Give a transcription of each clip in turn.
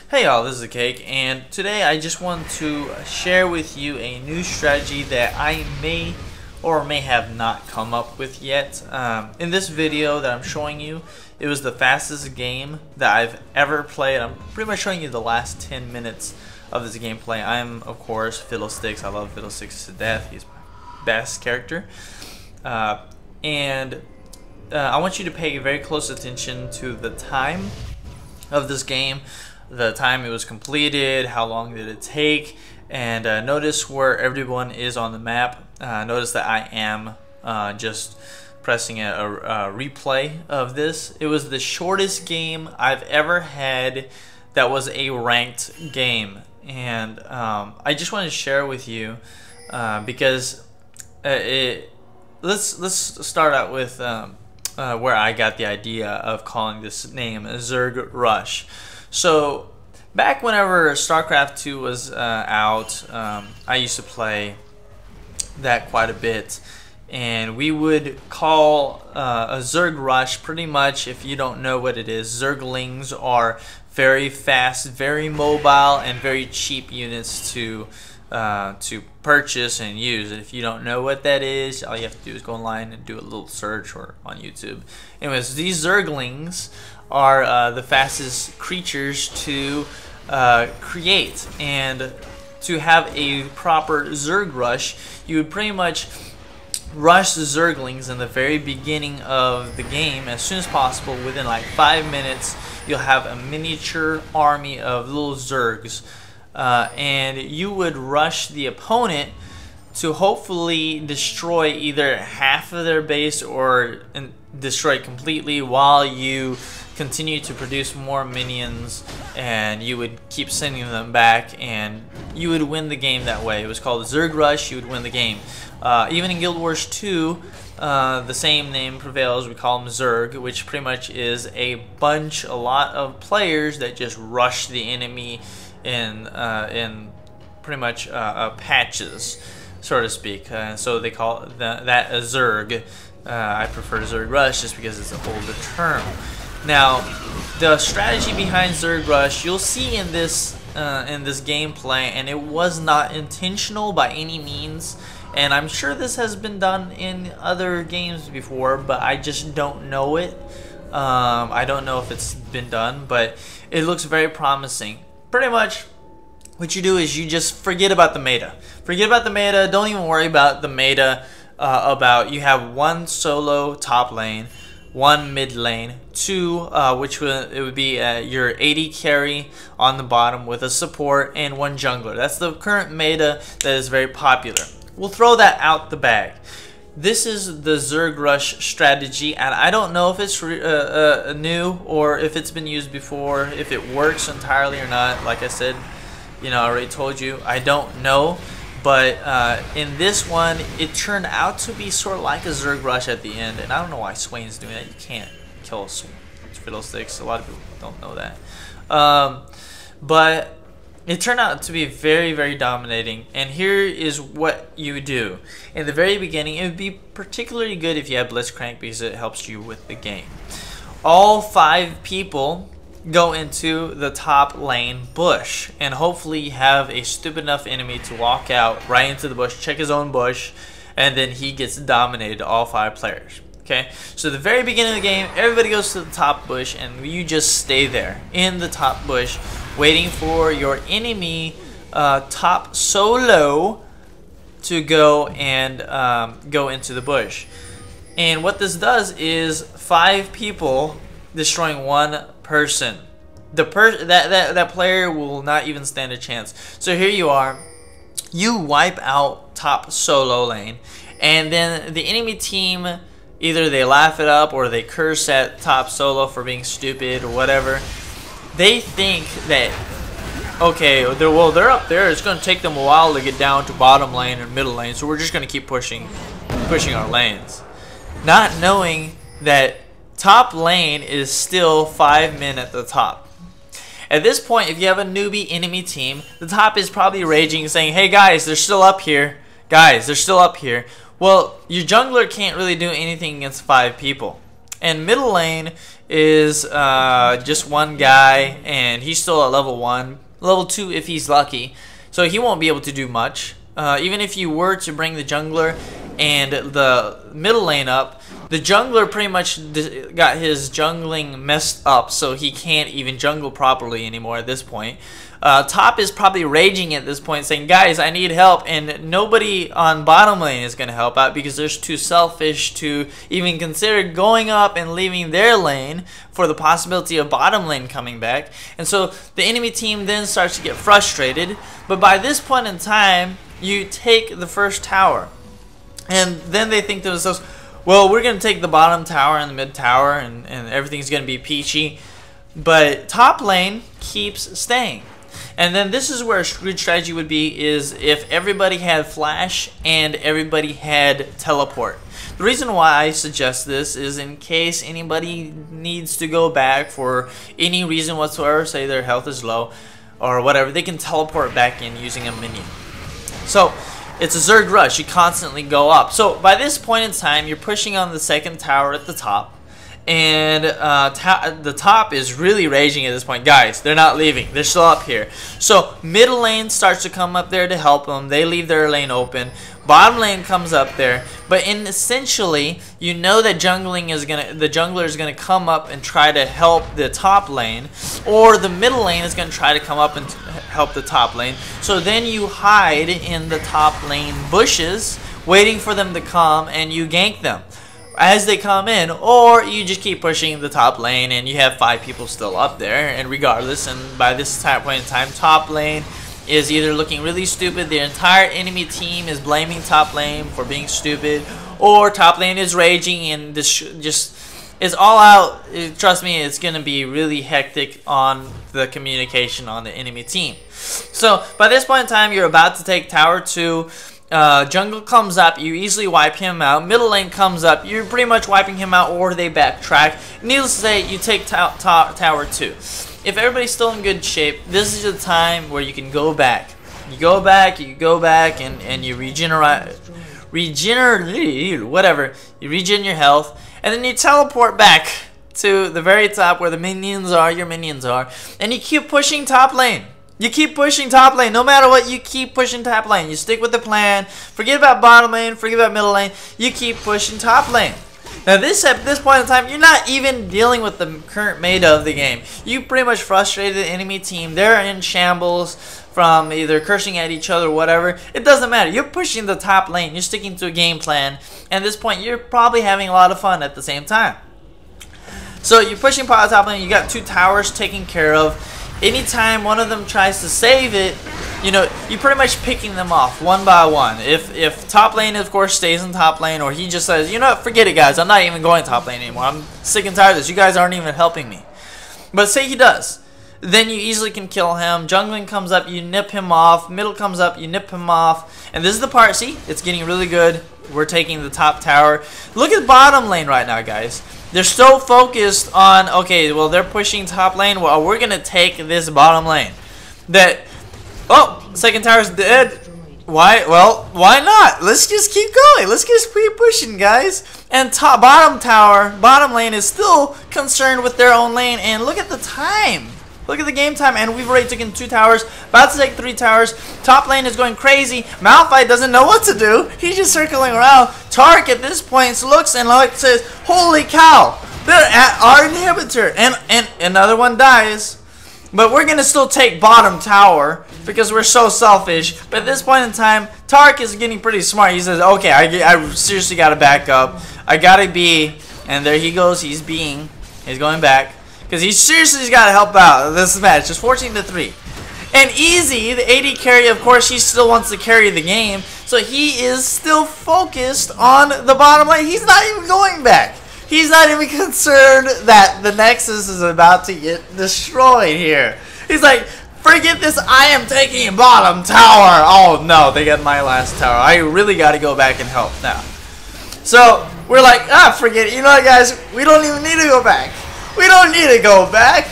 Hey y'all, this is the Cake, and today I just want to share with you a new strategy that I may or may have not come up with yet. In this video that I'm showing you, it was the fastest game that I've ever played. I'm pretty much showing you the last 10 minutes of this gameplay. I'm, of course, Fiddlesticks. I love Fiddlesticks to death. He's my best character. I want you to pay very close attention to the time of this game, the time it was completed, how long did it take, and notice where everyone is on the map. Notice that I am just pressing a replay of this. It was the shortest game I've ever had that was a ranked game, and I just want to share with you because let's start out with where I got the idea of calling this name Zerg Rush. So back whenever StarCraft 2 was out, I used to play that quite a bit, and we would call a Zerg Rush pretty much, if you don't know what it is, Zerglings are very fast, very mobile, and very cheap units to purchase and use. And if you don't know what that is, all you have to do is go online and do a little search or on YouTube. Anyways, these Zerglings are the fastest creatures to create, and to have a proper Zerg rush, you would pretty much rush the Zerglings in the very beginning of the game as soon as possible. Within like 5 minutes, you'll have a miniature army of little Zergs, and you would rush the opponent to hopefully destroy either half of their base or destroy it completely, while you continue to produce more minions, and you would keep sending them back, and you would win the game that way. It was called Zerg Rush. You would win the game. Even in Guild Wars 2, the same name prevails. We call them Zerg, which pretty much is a lot of players that just rush the enemy in pretty much patches, so to speak. So they call that a Zerg. I prefer Zerg Rush just because it's an older term. Now, the strategy behind Zerg Rush, you'll see in this gameplay, and it was not intentional by any means. And I'm sure this has been done in other games before, but I just don't know it. I don't know if it's been done, but it looks very promising. Pretty much, what you do is you just forget about the meta. Forget about the meta. Don't even worry about the meta. You have one solo top lane, one mid lane, two which would be your AD carry on the bottom with a support, and one jungler. That's the current meta that is very popular. We'll throw that out the bag. This is the Zerg Rush strategy, and I don't know if it's new or if it's been used before, if it works entirely or not. Like I said, I already told you, I don't know. But in this one, it turned out to be sort of like a Zerg Rush at the end, and I don't know why Swain's doing that. You can't kill Fiddlesticks. A lot of people don't know that. But it turned out to be very, very dominating, and here is what you do. In the very beginning, it would be particularly good if you had Blitzcrank because it helps you with the game. All 5 people go into the top lane bush, and hopefully you have a stupid enough enemy to walk out right into the bush, check his own bush, and then he gets dominated, all 5 players. Okay, so the very beginning of the game, everybody goes to the top bush, and you just stay there in the top bush waiting for your enemy top solo to go and go into the bush. And what this does is 5 people destroying 1 person. That player will not even stand a chance. So here you are, you wipe out top solo lane, and then the enemy team, either they laugh it up or they curse at top solo for being stupid or whatever. They think that, okay, they're up there, it's going to take them a while to get down to bottom lane or middle lane, so we're just going to keep pushing our lanes, not knowing that top lane is still 5 men at the top. At this point, if you have a newbie enemy team, the top is probably raging, saying, hey guys, they're still up here. Guys, they're still up here. Well, your jungler can't really do anything against 5 people. And middle lane is just one guy, and he's still at level 1, level 2 if he's lucky, so he won't be able to do much. Even if you were to bring the jungler and the middle lane up, the jungler pretty much got his jungling messed up, so he can't even jungle properly anymore at this point. Top is probably raging at this point, saying, guys, I need help, and nobody on bottom lane is going to help out because they're too selfish to even consider going up and leaving their lane for the possibility of bottom lane coming back. And so the enemy team then starts to get frustrated, but by this point in time, you take the first tower, and then they think to themselves, well, we're going to take the bottom tower and the mid tower, and everything's going to be peachy, but top lane keeps staying. And then this is where a good strategy would be, is if everybody had flash and everybody had teleport. The reason why I suggest this is in case anybody needs to go back for any reason whatsoever, say their health is low or whatever, they can teleport back in using a minion. So it's a Zerg rush, you constantly go up. So by this point in time, you're pushing on the second tower at the top. And the top is really raging at this point. Guys, they're not leaving. They're still up here. So middle lane starts to come up there to help them. They leave their lane open. Bottom lane comes up there. But essentially, you know that the jungler is gonna come up and try to help the top lane, or the middle lane is gonna try to come up and help the top lane. So then you hide in the top lane bushes, waiting for them to come, and you gank them as they come in, or you just keep pushing the top lane and you have 5 people still up there, and regardless, and by this point in time, top lane is either looking really stupid, the entire enemy team is blaming top lane for being stupid, or top lane is raging, and this just is all out. Trust me, it's gonna be really hectic on the communication on the enemy team. So by this point in time, you're about to take tower 2. Jungle comes up, you easily wipe him out. Middle lane comes up, you're pretty much wiping him out, or they backtrack. Needless to say, you take tower 2. If everybody's still in good shape, this is the time where you can go back. You go back, and you regenerate, whatever. You regen your health, and then you teleport back to the very top where the minions are, your minions are, and you keep pushing top lane. You keep pushing top lane. No matter what, you keep pushing top lane. You stick with the plan. Forget about bottom lane. Forget about middle lane. You keep pushing top lane. Now at this point in time, you're not even dealing with the current meta of the game. You pretty much frustrated the enemy team. They're in shambles from either cursing at each other or whatever. It doesn't matter. You're pushing the top lane. You're sticking to a game plan. And at this point, you're probably having a lot of fun at the same time. So you're pushing top lane. You got 2 towers taken care of. Anytime one of them tries to save it, you know, you're pretty much picking them off one by one. If top lane, of course, stays in top lane, or he just says, you know what, forget it, guys, I'm not even going top lane anymore. I'm sick and tired of this. You guys aren't even helping me. But say he does, then you easily can kill him. Jungling comes up, you nip him off. Middle comes up, you nip him off. And this is the part, see, it's getting really good. We're taking the top tower. Look at bottom lane right now, guys. They're so focused on, okay, well, they're pushing top lane. Well, we're going to take this bottom lane. That, oh, second tower's dead. Why? Well, why not? Let's just keep going. Let's just keep pushing, guys. And bottom lane is still concerned with their own lane. And look at the time. Look at the game time, and we've already taken 2 towers, about to take 3 towers. Top lane is going crazy. Malphite doesn't know what to do. He's just circling around. Tark at this point looks and says, holy cow, they're at our inhibitor. And another one dies. But we're going to still take bottom tower because we're so selfish. But at this point in time, Tark is getting pretty smart. He says, okay, I seriously got to back up. I got to be, and there he goes. He's going back. Because he seriously got to help out this match. Just 14-3. And Easy, the AD carry, of course, he still wants to carry the game. So he is still focused on the bottom lane. He's not even going back. He's not even concerned that the Nexus is about to get destroyed here. He's like, forget this, I am taking bottom tower. Oh no, they got my last tower. I really got to go back and help now. So we're like, forget it. You know what, guys? We don't even need to go back. We don't need to go back.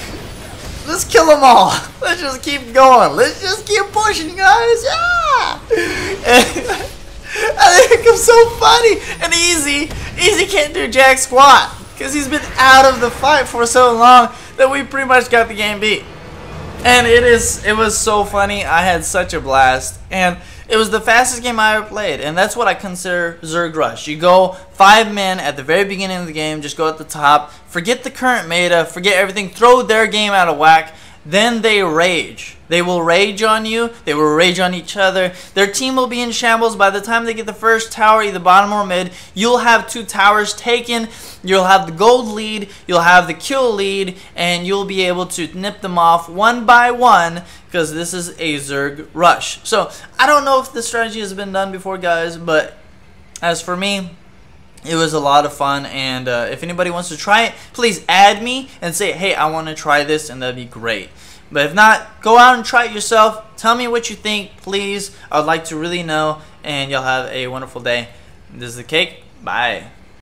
Let's kill them all. Let's just keep going. Let's just keep pushing, guys. Yeah. I think it's so funny and Easy can't do jack squat. because he's been out of the fight for so long that we pretty much got the game beat. And it was so funny. I had such a blast, and it was the fastest game I ever played, and that's what I consider Zerg Rush. You go 5 men at the very beginning of the game, just go at the top, forget the current meta, forget everything, throw their game out of whack, then they rage. They will rage on you, they will rage on each other, their team will be in shambles. By the time they get the first tower, either bottom or mid, you'll have 2 towers taken, you'll have the gold lead, you'll have the kill lead, and you'll be able to nip them off one by one, because this is a Zerg Rush. So, I don't know if this strategy has been done before, guys, but as for me, it was a lot of fun, and if anybody wants to try it, please add me and say, hey, I want to try this, and that'd be great. But if not, go out and try it yourself. Tell me what you think, please. I would like to really know, and y'all have a wonderful day. This is the Cake. Bye.